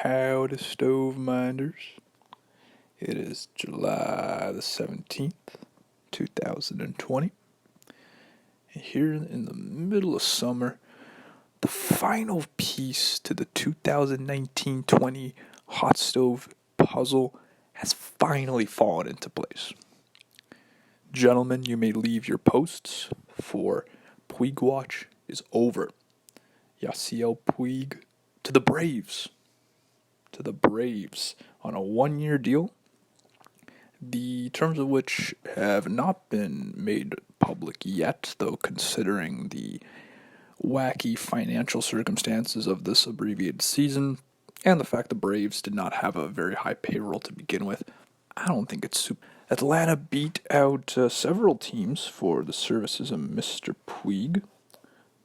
Howdy, Stoveminders. It is July the 17th, 2020. And here in the middle of summer, the final piece to the 2019-20 hot stove puzzle has finally fallen into place. Gentlemen, you may leave your posts, for Puig Watch is over. Yasiel Puig to the Braves. On a 1-year deal, the terms of which have not been made public yet, though considering the wacky financial circumstances of this abbreviated season and the fact the Braves did not have a very high payroll to begin with, I don't think it's super. Atlanta beat out several teams for the services of Mr. Puig.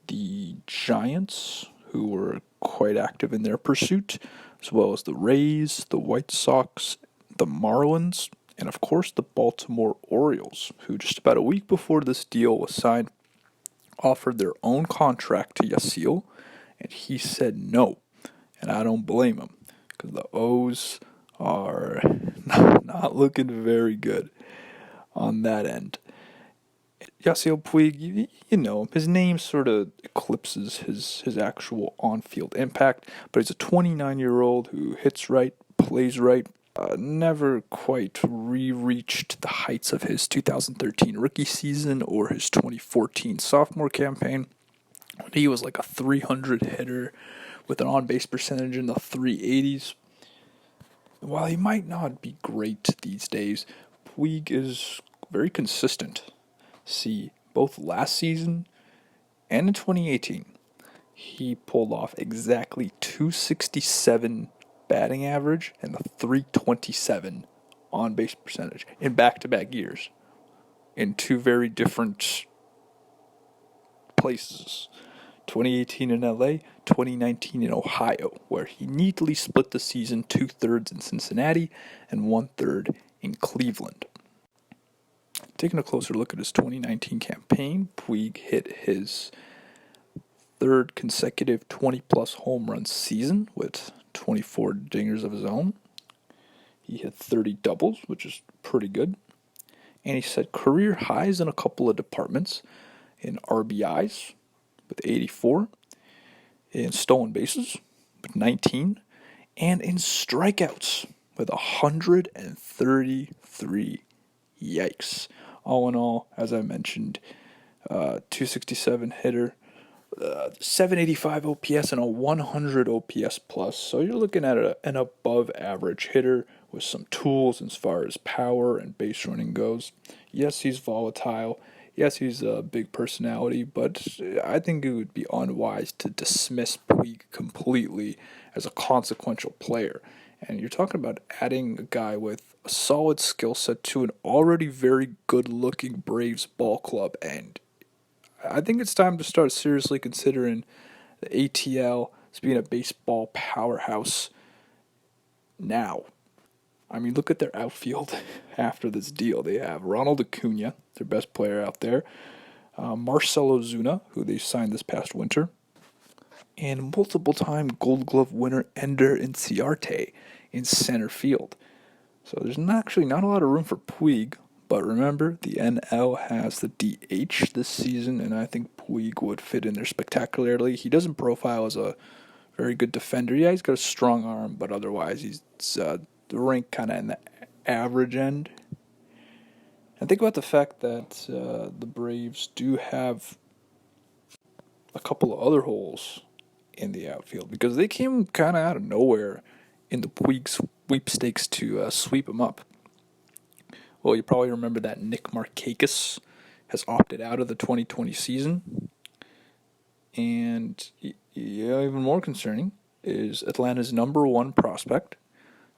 The Giants, who were quite active in their pursuit, as well as the Rays, the White Sox, the Marlins, and of course the Baltimore Orioles, who just about a week before this deal was signed, offered their own contract to Yasiel, and he said no. And I don't blame him, because the O's are not looking very good on that end. Yasiel Puig, you know, his name sort of eclipses his actual on-field impact, but he's a 29-year-old who hits right, plays right, never quite reached the heights of his 2013 rookie season or his 2014 sophomore campaign. He was like a 300 hitter with an on-base percentage in the 380s. While he might not be great these days, Puig is very consistent. See, both last season and in 2018, he pulled off exactly 267 batting average and the 327 on-base percentage in back-to-back years in two very different places. 2018 in LA, 2019 in Ohio, where he neatly split the season 2/3 in Cincinnati and 1/3 in Cleveland. Taking a closer look at his 2019 campaign, Puig hit his third consecutive 20-plus home run season with 24 dingers of his own. He hit 30 doubles, which is pretty good. And he set career highs in a couple of departments, in RBIs with 84, in stolen bases with 19, and in strikeouts with 133. Yikes. All in all, as I mentioned, 267 hitter, 785 OPS, and a 100 OPS plus. So you're looking at an above average hitter with some tools as far as power and base running goes. Yes, he's volatile. Yes, he's a big personality, but I think it would be unwise to dismiss Puig completely as a consequential player. And you're talking about adding a guy with a solid skill set to an already very good-looking Braves ball club. And I think it's time to start seriously considering the ATL as being a baseball powerhouse now. I mean, look at their outfield after this deal. They have Ronald Acuna, their best player out there, Marcell Ozuna, who they signed this past winter, and multiple-time Gold Glove winner Ender Inciarte in center field. So there's actually not a lot of room for Puig, but remember, the NL has the DH this season, and I think Puig would fit in there spectacularly. He doesn't profile as a very good defender. Yeah, he's got a strong arm, but otherwise he's the rank kind of in the average end. And think about the fact that the Braves do have a couple of other holes in the outfield, because they came kind of out of nowhere in the Puig sweepstakes to sweep them up. Well, you probably remember that Nick Markakis has opted out of the 2020 season. And even more concerning is Atlanta's number one prospect,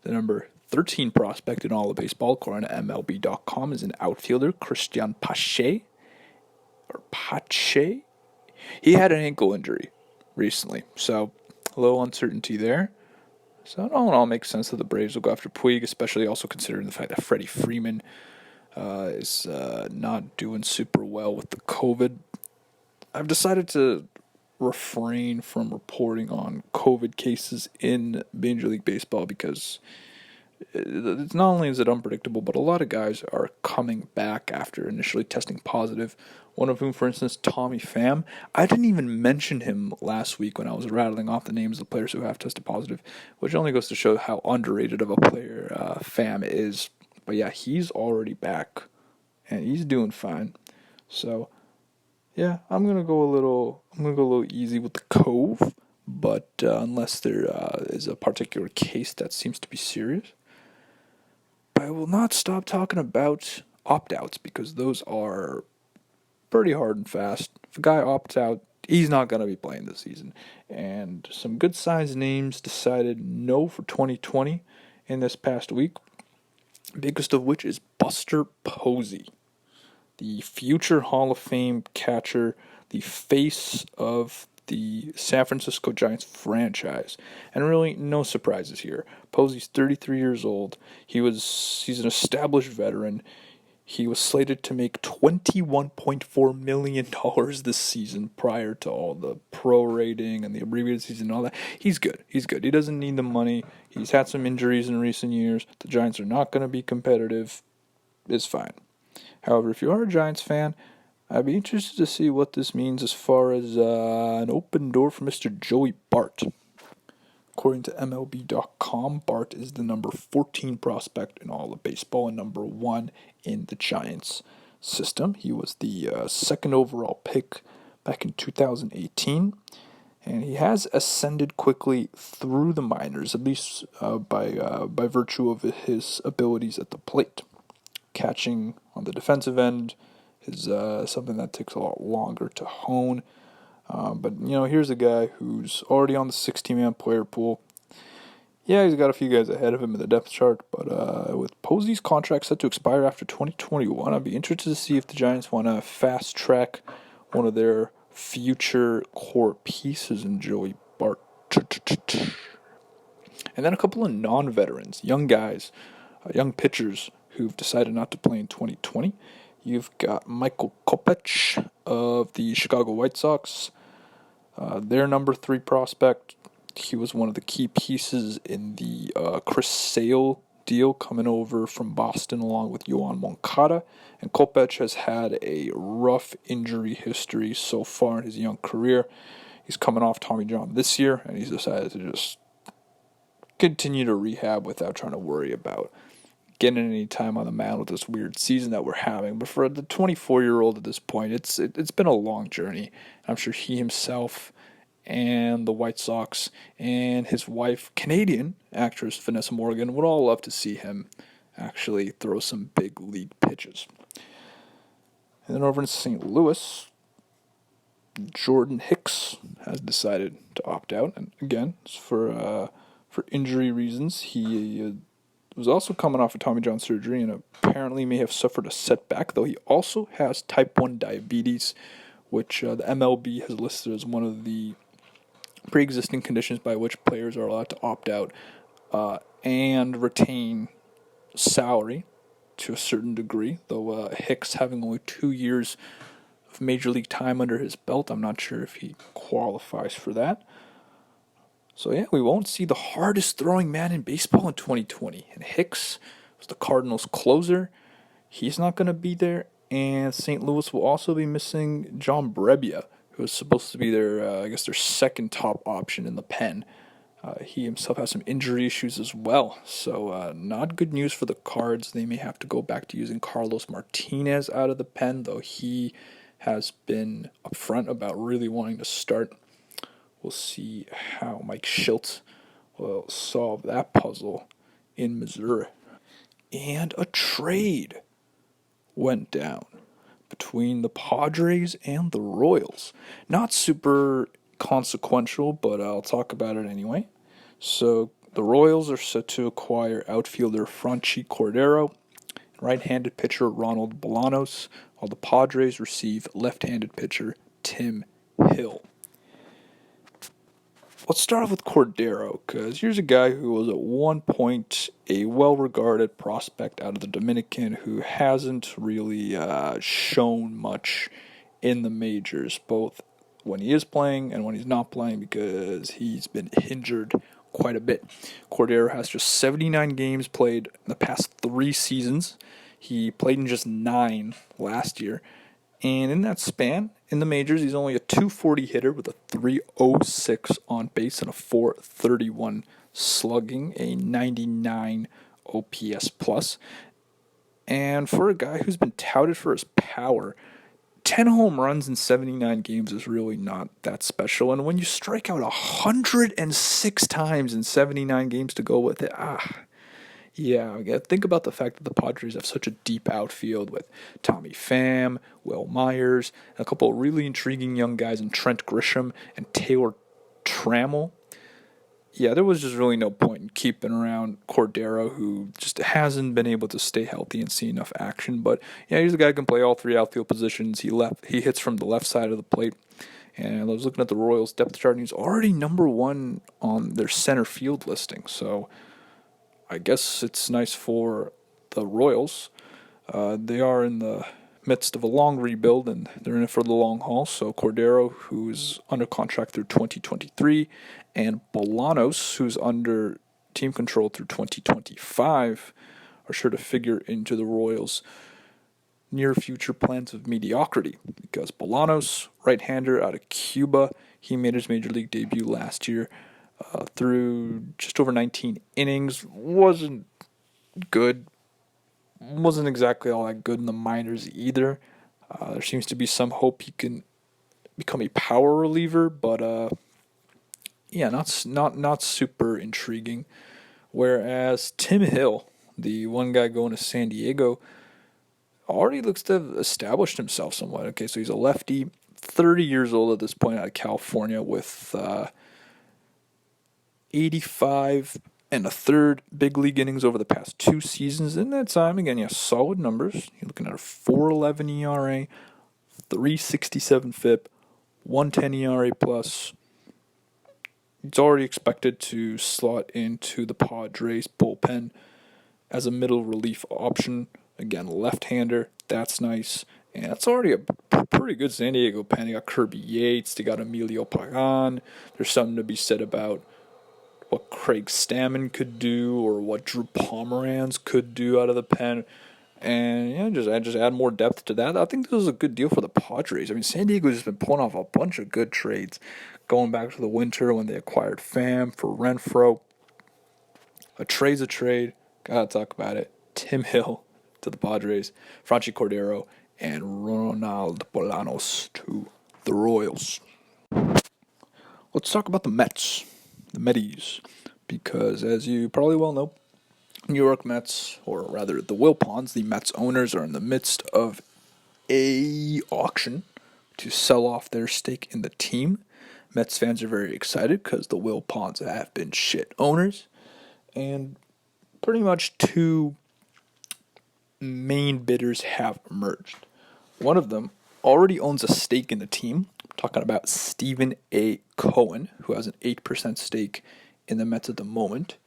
the number 13 prospect in all of baseball, according to MLB.com, is an outfielder, Christian Pache. He had an ankle injury recently, so a little uncertainty there. So it all makes sense that the Braves will go after Puig, especially also considering the fact that Freddie Freeman is not doing super well with the COVID. I've decided to refrain from reporting on COVID cases in Major League Baseball because it's not only is it unpredictable, but a lot of guys are coming back after initially testing positive. One of whom, for instance, Tommy Pham. I didn't even mention him last week when I was rattling off the names of the players who have tested positive, which only goes to show how underrated of a player Pham is. But yeah, he's already back, and he's doing fine. So yeah, I'm gonna go a little easy with the Cove, but unless there is a particular case that seems to be serious. I will not stop talking about opt-outs because those are pretty hard and fast. If a guy opts out, he's not going to be playing this season. And some good sized names decided no for 2020 in this past week. Biggest of which is Buster Posey, the future Hall of Fame catcher, the face of the San Francisco Giants franchise. And really, no surprises here. Posey's 33 years old. He's an established veteran. He was slated to make $21.4 million this season prior to all the pro rating and the abbreviated season and all that. He's good. He's good. He doesn't need the money. He's had some injuries in recent years. The Giants are not going to be competitive. It's fine. However, if you are a Giants fan, I'd be interested to see what this means as far as an open door for Mr. Joey Bart. According to MLB.com, Bart is the number 14 prospect in all of baseball and number 1 in the Giants system. He was the second overall pick back in 2018, and he has ascended quickly through the minors, at least by virtue of his abilities at the plate. Catching on the defensive end is something that takes a lot longer to hone. But, here's a guy who's already on the 60-man player pool. Yeah, he's got a few guys ahead of him in the depth chart, but with Posey's contract set to expire after 2021, I'd be interested to see if the Giants want to fast-track one of their future core pieces in Joey Bart. And then a couple of non-veterans, young guys, young pitchers who've decided not to play in 2020. You've got Michael Kopech of the Chicago White Sox. Their number 3 prospect. He was one of the key pieces in the Chris Sale deal coming over from Boston along with Yoan Moncada. And Kopech has had a rough injury history so far in his young career. He's coming off Tommy John this year, and he's decided to just continue to rehab without trying to worry about getting any time on the mound with this weird season that we're having. But for the 24-year-old at this point, it's been a long journey. I'm sure he himself and the White Sox and his wife, Canadian actress Vanessa Morgan, would all love to see him actually throw some big league pitches. And then over in St. Louis, Jordan Hicks has decided to opt out, and again, for injury reasons. He was also coming off of Tommy John surgery and apparently may have suffered a setback, though he also has type 1 diabetes, which the MLB has listed as one of the pre-existing conditions by which players are allowed to opt out and retain salary to a certain degree, though Hicks having only 2 years of Major League time under his belt, I'm not sure if he qualifies for that. So yeah, we won't see the hardest throwing man in baseball in 2020. And Hicks was the Cardinals' closer. He's not going to be there. And St. Louis will also be missing John Brebbia, who was supposed to be their second top option in the pen. He himself has some injury issues as well. So not good news for the Cards. They may have to go back to using Carlos Martinez out of the pen, though he has been upfront about really wanting to start. We'll see how Mike Shildt will solve that puzzle in Missouri. And a trade went down between the Padres and the Royals. Not super consequential, but I'll talk about it anyway. So the Royals are set to acquire outfielder Franchy Cordero, right-handed pitcher Ronald Bolanos, while the Padres receive left-handed pitcher Tim Hill. Let's start off with Cordero, because here's a guy who was at one point a well-regarded prospect out of the Dominican who hasn't really shown much in the majors, both when he is playing and when he's not playing because he's been injured quite a bit. Cordero has just 79 games played in the past 3 seasons. He played in just 9 last year. And in that span, in the majors, he's only a 240 hitter with a 306 on base and a 431 slugging, a 99 OPS plus. And for a guy who's been touted for his power, 10 home runs in 79 games is really not that special. And when you strike out 106 times in 79 games to go with it, yeah, think about the fact that the Padres have such a deep outfield with Tommy Pham, Will Myers, and a couple of really intriguing young guys in Trent Grisham and Taylor Trammell. Yeah, there was just really no point in keeping around Cordero, who just hasn't been able to stay healthy and see enough action. But yeah, he's a guy who can play all 3 outfield positions. He hits from the left side of the plate. And I was looking at the Royals depth chart, and he's already number 1 on their center field listing. So I guess it's nice for the Royals. They are in the midst of a long rebuild, and they're in it for the long haul. So Cordero, who's under contract through 2023, and Bolanos, who's under team control through 2025, are sure to figure into the Royals' near future plans of mediocrity. Because Bolanos, right-hander out of Cuba, he made his major league debut last year. Through just over 19 innings, wasn't good. Wasn't exactly all that good in the minors either. There seems to be some hope he can become a power reliever, but yeah, not super intriguing. Whereas Tim Hill, the one guy going to San Diego, already looks to have established himself somewhat. Okay, so he's a lefty, 30 years old at this point, out of California, with 85 and a third big league innings over the past 2 seasons. In that time, again, yeah, solid numbers. You're looking at a 4.11 ERA, 3.67 FIP, 1.10 ERA plus. It's already expected to slot into the Padres bullpen as a middle relief option. Again, left-hander, that's nice. And that's already a pretty good San Diego pen. They got Kirby Yates, they got Emilio Pagan. There's something to be said about what Craig Stammen could do or what Drew Pomeranz could do out of the pen. And yeah, just add more depth to that. I think this is a good deal for the Padres. I mean, San Diego's just been pulling off a bunch of good trades going back to the winter when they acquired Pham for Renfroe. A trade's a trade. Gotta talk about it. Tim Hill to the Padres, Franchi Cordero, and Ronald Bolanos to the Royals. Let's talk about the Mets. The Metis, because as you probably well know, New York Mets, or rather the Wilpons, the Mets owners, are in the midst of a auction to sell off their stake in the team. Mets fans are very excited because the Wilpons have been shit owners, and pretty much 2 main bidders have emerged. One of them already owns a stake in the team. Talking about Stephen A. Cohen, who has an 8% stake in the Mets at the moment.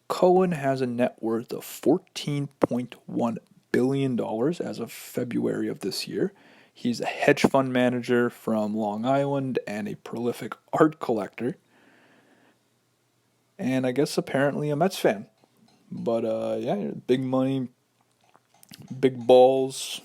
Cohen has a net worth of $14.1 billion as of February of this year. He's a hedge fund manager from Long Island and a prolific art collector. And I guess apparently a Mets fan. But yeah, big money, big balls.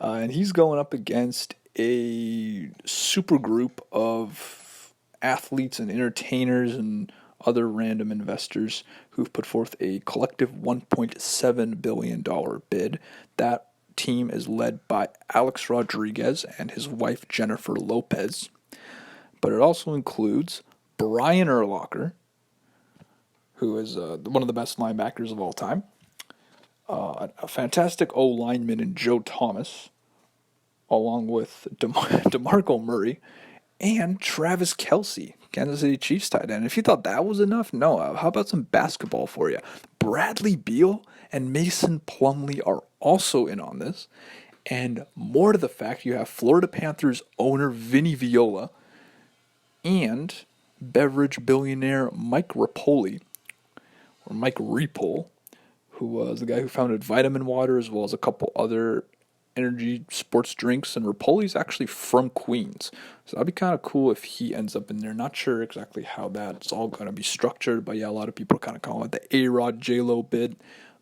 And he's going up against a super group of athletes and entertainers and other random investors who've put forth a collective $1.7 billion bid. That team is led by Alex Rodriguez and his wife Jennifer Lopez. But it also includes Brian Urlacher, who is one of the best linebackers of all time. A fantastic O-lineman in Joe Thomas, along with DeMarco Murray, and Travis Kelce, Kansas City Chiefs tight end. If you thought that was enough, no. How about some basketball for you? Bradley Beal and Mason Plumlee are also in on this. And more to the fact, you have Florida Panthers owner Vinny Viola and beverage billionaire Mike Repole, who was the guy who founded Vitamin Water, as well as a couple other energy sports drinks, and Rapoli's actually from Queens. So that'd be kind of cool if he ends up in there. Not sure exactly how that's all going to be structured, but yeah, a lot of people are kind of calling it the A-Rod J-Lo bid,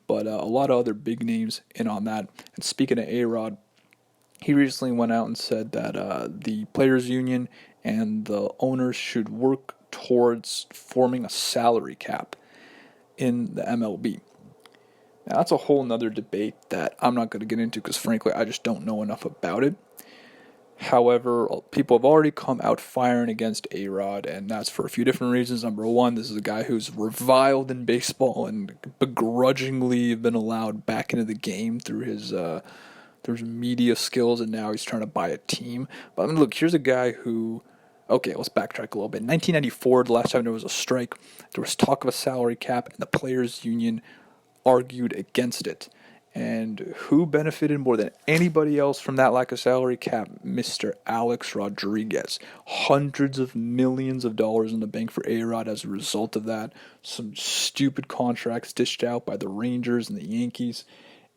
but a lot of other big names in on that. And speaking of A-Rod, he recently went out and said that the players union and the owners should work towards forming a salary cap in the MLB. Now, that's a whole nother debate that I'm not going to get into because, frankly, I just don't know enough about it. However, people have already come out firing against A-Rod, and that's for a few different reasons. Number one, this is a guy who's reviled in baseball and begrudgingly been allowed back into the game through his media skills, and now he's trying to buy a team. But I mean, look, here's a guy who... Okay, let's backtrack a little bit. In 1994, the last time there was a strike, there was talk of a salary cap, and the players' union argued against it. And who benefited more than anybody else from that lack of salary cap? Mr. Alex Rodriguez. Hundreds of millions of dollars in the bank for A-Rod as a result of that. Some stupid contracts dished out by the Rangers and the Yankees.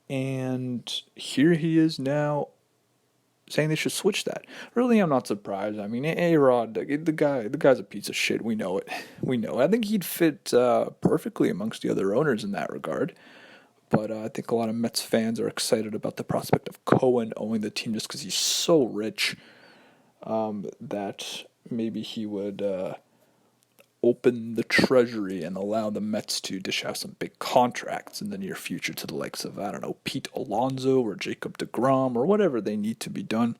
And here he is now saying they should switch that. Really, I'm not surprised. I mean, A-Rod, the guy's a piece of shit. We know it. We know. I think he'd fit perfectly amongst the other owners in that regard. But I think a lot of Mets fans are excited about the prospect of Cohen owning the team just because he's so rich that maybe he would open the treasury and allow the Mets to dish out some big contracts in the near future to the likes of, I don't know, Pete Alonso or Jacob deGrom or whatever they need to be done.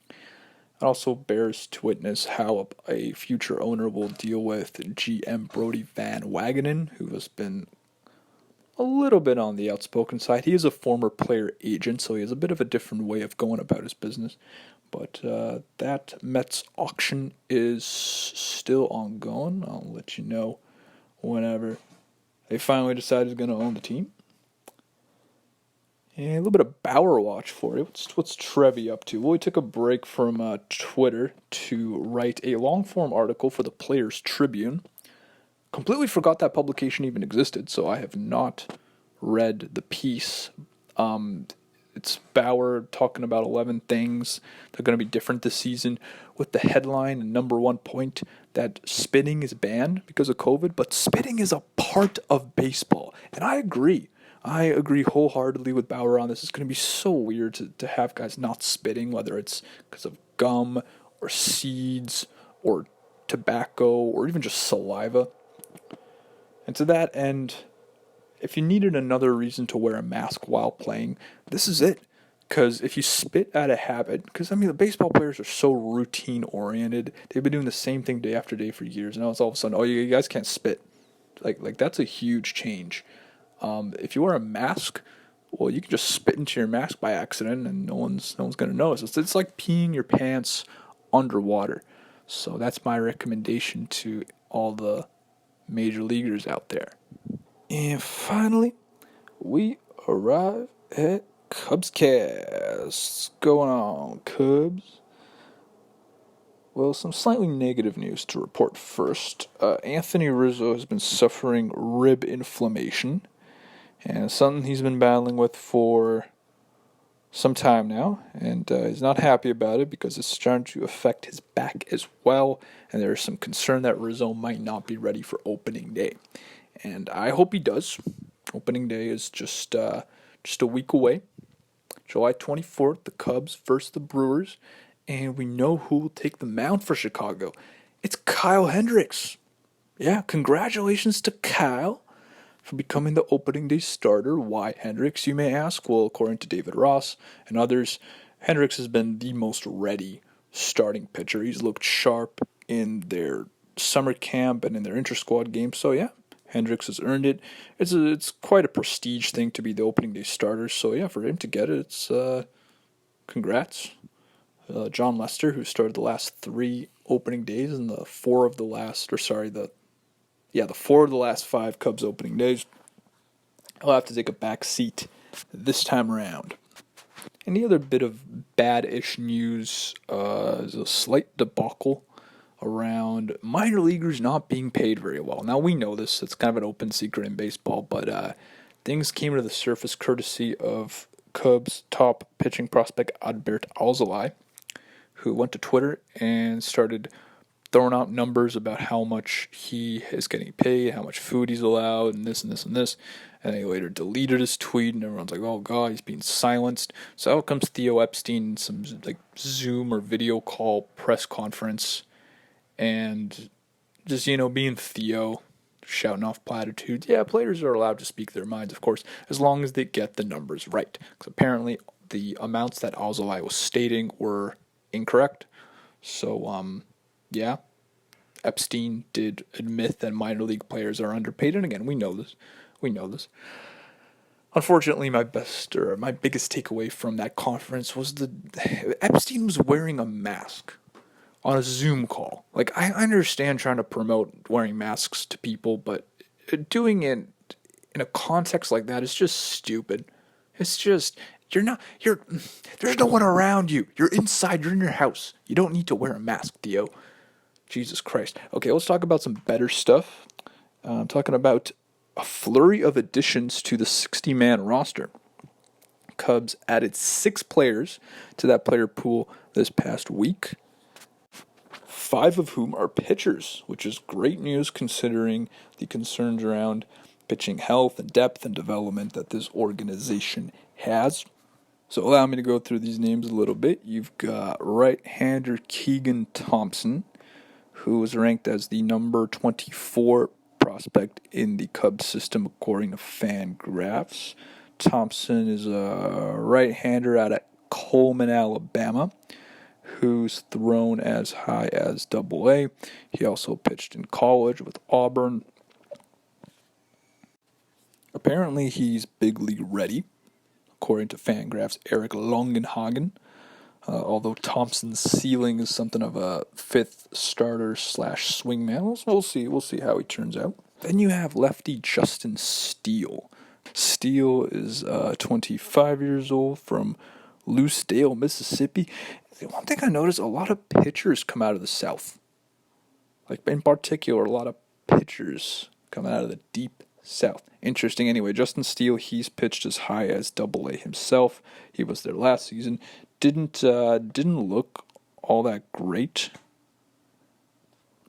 It also bears to witness how a future owner will deal with GM Brody Van Wagenen, who has been a little bit on the outspoken side. He is a former player agent, so he has a bit of a different way of going about his business. But that Mets auction is still ongoing. I'll let you know whenever they finally decide who's going to own the team. And a little bit of Bauer watch for you. What's Trevi up to? Well, he took a break from Twitter to write a long-form article for the Players Tribune. Completely forgot that publication even existed, so I have not read the piece. It's Bauer talking about 11 things that are going to be different this season, with the headline and number one point that spitting is banned because of COVID, but spitting is a part of baseball. And I agree. I agree wholeheartedly with Bauer on this. It's going to be so weird to have guys not spitting, whether it's because of gum or seeds or tobacco or even just saliva. And to that end, if you needed another reason to wear a mask while playing, this is it. Because if you spit out of habit, because I mean the baseball players are so routine oriented, they've been doing the same thing day after day for years. Now it's all of a sudden, oh, you guys can't spit. Like that's a huge change. If you wear a mask, well, you can just spit into your mask by accident, and no one's gonna notice. It's like peeing your pants underwater. So that's my recommendation to all the major leaguers out there. And finally, we arrive at Cubscast. What's going on, Cubs? Well, some slightly negative news to report first. Anthony Rizzo has been suffering rib inflammation, and it's something he's been battling with for some time now, and he's not happy about it because it's starting to affect his back as well, and there's some concern that Rizzo might not be ready for opening day. And I hope he does. Opening day is just a week away. July 24th, the Cubs versus the Brewers, and we know who will take the mound for Chicago. It's Kyle Hendricks. Yeah, congratulations to Kyle for becoming the opening day starter. Why Hendricks, you may ask? Well, according to David Ross and others, Hendricks has been the most ready starting pitcher. He's looked sharp in their summer camp and in their inter-squad games. So yeah, Hendricks has earned it. It's quite a prestige thing to be the opening day starter. So yeah, for him to get it, it's congrats. John Lester, who started the last 3 opening days and the 4 of the last 5 Cubs opening days. I'll have to take a back seat this time around. And the other bit of bad-ish news is a slight debacle around minor leaguers not being paid very well. Now, we know this. It's kind of an open secret in baseball, but things came to the surface courtesy of Cubs top pitching prospect Adbert Alzolay, who went to Twitter and started throwing out numbers about how much he is getting paid, how much food he's allowed, and this and this and this. And he later deleted his tweet, and everyone's like, "Oh God, he's being silenced." So out comes Theo Epstein in some like Zoom or video call press conference, and just being Theo, shouting off platitudes. Yeah, players are allowed to speak their minds, of course, as long as they get the numbers right. Because apparently the amounts that Alzolay was stating were incorrect. So, yeah, Epstein did admit that minor league players are underpaid, and again, we know this. Unfortunately, my biggest takeaway from that conference was Epstein was wearing a mask on a Zoom call. Like, I understand trying to promote wearing masks to people, but doing it in a context like that is just stupid. It's just, there's no one around you. You're inside, you're in your house. You don't need to wear a mask, Theo. Jesus Christ. Okay, let's talk about some better stuff. I'm talking about a flurry of additions to the 60-man roster. Cubs added 6 players to that player pool this past week, 5 of whom are pitchers, which is great news considering the concerns around pitching health and depth and development that this organization has. So allow me to go through these names a little bit. You've got right-hander Keegan Thompson, who was ranked as the number 24 prospect in the Cubs system according to Fangraphs. Thompson is a right-hander out of Coleman, Alabama, who's thrown as high as Double-A. He also pitched in college with Auburn. Apparently, he's big league ready, according to Fangraphs' Eric Longenhagen. Although Thompson's ceiling is something of a 5th starter / swingman. We'll see. We'll see how he turns out. Then you have lefty Justin Steele. Steele is 25 years old from Lucedale, Mississippi. The one thing I noticed, a lot of pitchers come out of the South. Like, in particular, a lot of pitchers come out of the deep South. Interesting. Anyway, Justin Steele, he's pitched as high as Double-A himself. He was there last season. Didn't look all that great.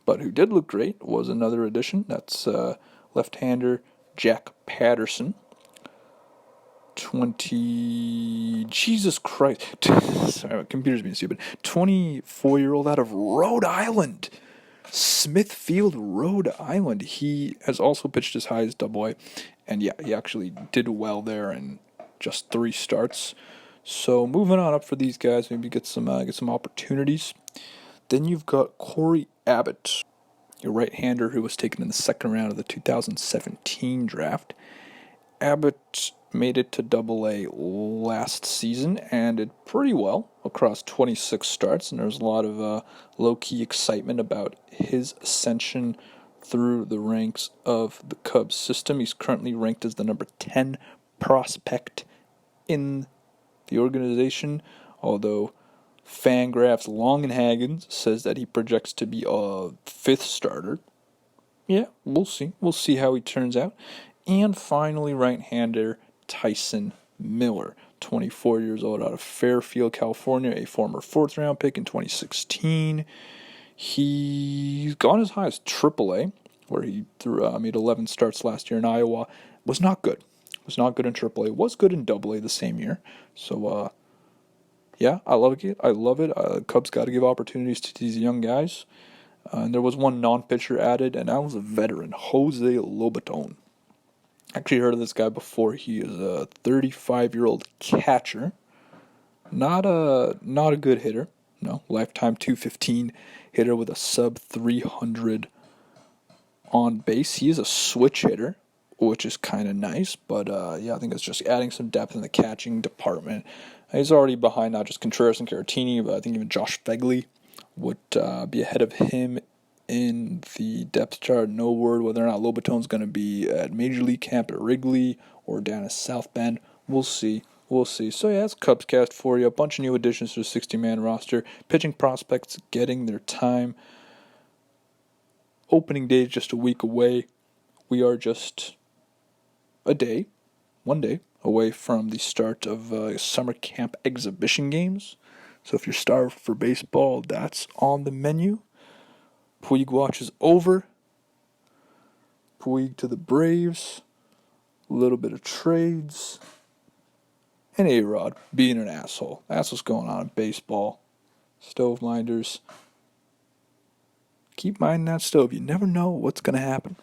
But who did look great was another addition. That's left-hander Jack Patterson. Jesus Christ. Sorry, my computer's being stupid. 24-year-old out of Rhode Island. Smithfield, Rhode Island. He has also pitched as high as Double-A. And yeah, he actually did well there in just 3 starts. So moving on up for these guys, maybe get some opportunities. Then you've got Corey Abbott, your right-hander who was taken in the 2nd round of the 2017 draft. Abbott made it to Double-A last season and did pretty well across 26 starts, and there's a lot of low-key excitement about his ascension through the ranks of the Cubs system. He's currently ranked as the number 10 prospect in the organization, although Fangraphs Longenhagen says that he projects to be a 5th starter. Yeah, we'll see. We'll see how he turns out. And finally, right-hander Tyson Miller, 24 years old, out of Fairfield, California, a former 4th-round pick in 2016. He's gone as high as Triple-A, where he made 11 starts last year in Iowa. Was not good. Was not good in Triple-A. Was good in Double-A the same year. So, yeah, I love it. Cubs got to give opportunities to these young guys. And there was one non-pitcher added, and that was a veteran, Jose Lobaton. Actually heard of this guy before. He is a 35-year-old catcher. Not a good hitter. No, lifetime 215 hitter with a sub 300 on base. He is a switch hitter, which is kind of nice. But yeah, I think it's just adding some depth in the catching department. He's already behind not just Contreras and Caratini, but I think even Josh Fegley would be ahead of him in the depth chart. No word whether or not Lobaton's going to be at Major League Camp at Wrigley or down at South Bend. We'll see. So yeah, that's Cubscast for you. A bunch of new additions to the 60-man roster. Pitching prospects getting their time. Opening day is just a week away. We are just one day away from the start of summer camp exhibition games. So if you're starved for baseball, that's on the menu. Puig watch is over. Puig to the Braves. A little bit of trades. And A-Rod being an asshole. That's what's going on in baseball. Stoveminders. Keep minding that stove. You never know what's going to happen.